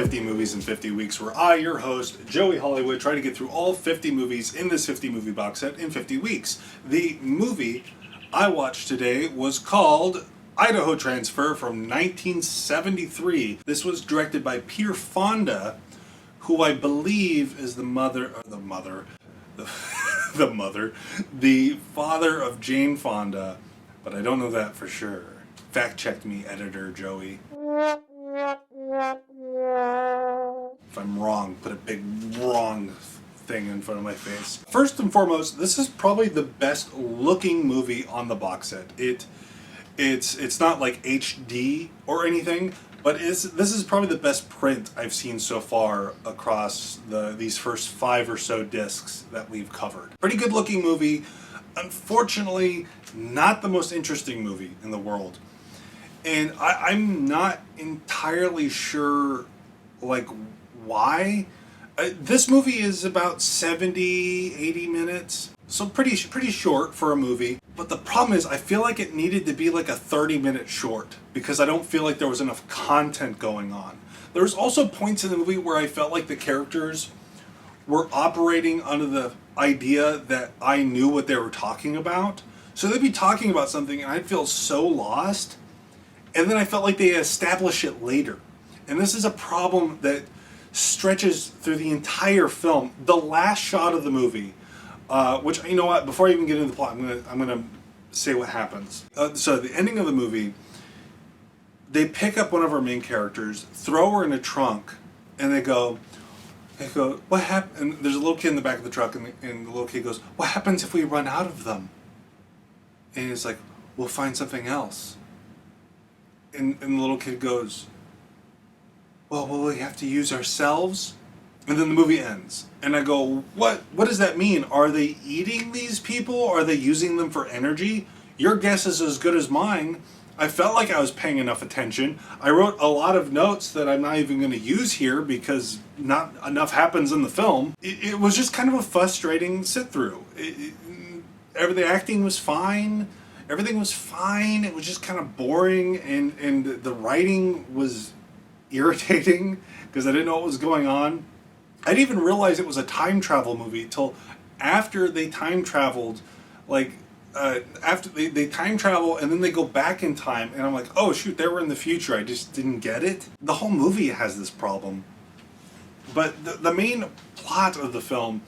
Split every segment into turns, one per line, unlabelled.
50 Movies in 50 Weeks, where I, your host, Joey Hollywood, try to get through all 50 movies in this 50 movie box set in 50 weeks. The movie I watched today was called Idaho Transfer from 1973. This was directed by Peter Fonda, who I believe is the father of Jane Fonda, but I don't know that for sure. Fact check me, editor Joey. If I'm wrong, put a big wrong thing in front of my face. First and foremost, this is probably the best looking movie on the box set. It's not like HD or anything, but this is probably the best print I've seen so far across these first 5 or so discs that we've covered. Pretty good looking movie. Unfortunately, not the most interesting movie in the world. And I'm not entirely sure, like, why. This movie is about 70, 80 minutes. So pretty short for a movie. But the problem is, I feel like it needed to be like a 30-minute short because I don't feel like there was enough content going on. There's also points in the movie where I felt like the characters were operating under the idea that I knew what they were talking about. So they'd be talking about something and I'd feel so lost. And then I felt like they establish it later. And this is a problem that stretches through the entire film. The last shot of the movie, which, you know what, before I even get into the plot, I'm gonna say what happens. So the ending of the movie, they pick up one of our main characters, throw her in a trunk, and they go, what happened? And there's a little kid in the back of the truck, and the little kid goes, what happens if we run out of them? And it's like, we'll find something else. And the little kid goes, well, will we have to use ourselves? And then the movie ends. And I go, what does that mean? Are they eating these people? Are they using them for energy? Your guess is as good as mine. I felt like I was paying enough attention. I wrote a lot of notes that I'm not even going to use here because not enough happens in the film. It was just kind of a frustrating sit-through. The acting was fine. Everything was fine. It was just kind of boring, and the writing was irritating because I didn't know what was going on. I didn't even realize it was a time travel movie till after they time traveled. After they time travel and then they go back in time, and I'm like, oh shoot, they were in the future. I just didn't get it. The whole movie has this problem. But the main plot of the film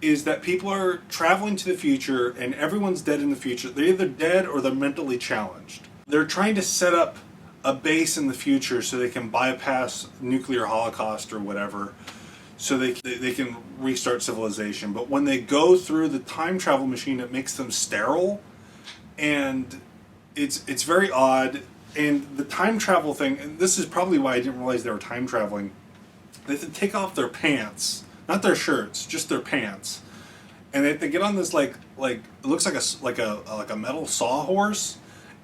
is that people are traveling to the future and everyone's dead in the future. They're either dead or they're mentally challenged. They're trying to set up a base in the future so they can bypass nuclear holocaust or whatever, so they can restart civilization. But when they go through the time travel machine, it makes them sterile, and it's very odd. And the time travel thing, and this is probably why I didn't realize they were time traveling, they have to take off their pants. Not their shirts, just their pants, and they get on this like it looks like a metal sawhorse,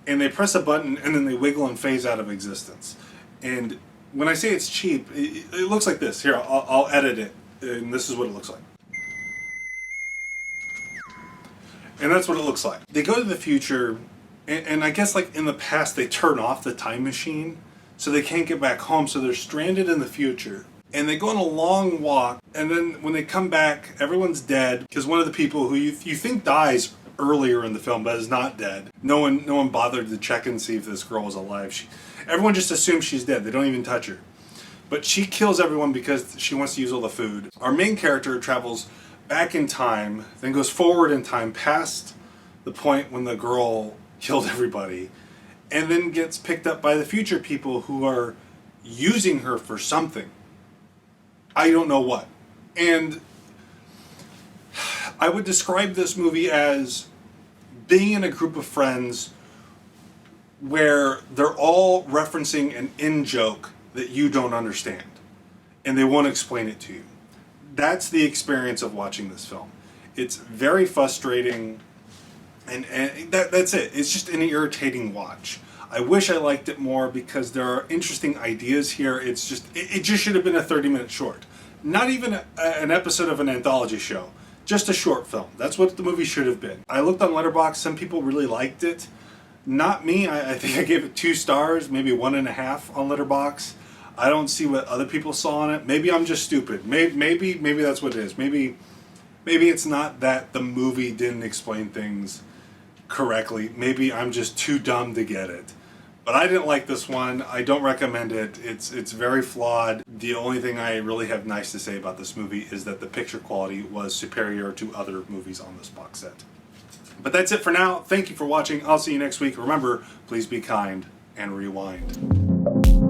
and they press a button and then they wiggle and phase out of existence. And when I say it's cheap, it looks like this. Here, I'll edit it, and this is what it looks like. And that's what it looks like. They go to the future, and I guess like in the past they turn off the time machine, so they can't get back home, so they're stranded in the future. And they go on a long walk, and then when they come back, everyone's dead, because one of the people who you think dies earlier in the film, but is not dead. No one bothered to check and see if this girl was alive. Everyone just assumes she's dead. They don't even touch her. But she kills everyone because she wants to use all the food. Our main character travels back in time, then goes forward in time past the point when the girl killed everybody, and then gets picked up by the future people who are using her for something. I don't know what. And I would describe this movie as being in a group of friends where they're all referencing an in-joke that you don't understand, and they won't explain it to you. That's the experience of watching this film. It's very frustrating, and that's it. It's just an irritating watch. I wish I liked it more because there are interesting ideas here. It just should have been a 30-minute short. Not even an episode of an anthology show. Just a short film. That's what the movie should have been. I looked on Letterboxd. Some people really liked it. Not me. I think I gave it 2 stars, maybe 1.5 on Letterboxd. I don't see what other people saw in it. Maybe I'm just stupid. Maybe that's what it is. Maybe it's not that the movie didn't explain things correctly. Maybe I'm just too dumb to get it. But I didn't like this one. I don't recommend it. It's very flawed. The only thing I really have nice to say about this movie is that the picture quality was superior to other movies on this box set. But that's it for now. Thank you for watching. I'll see you next week. Remember, please be kind and rewind.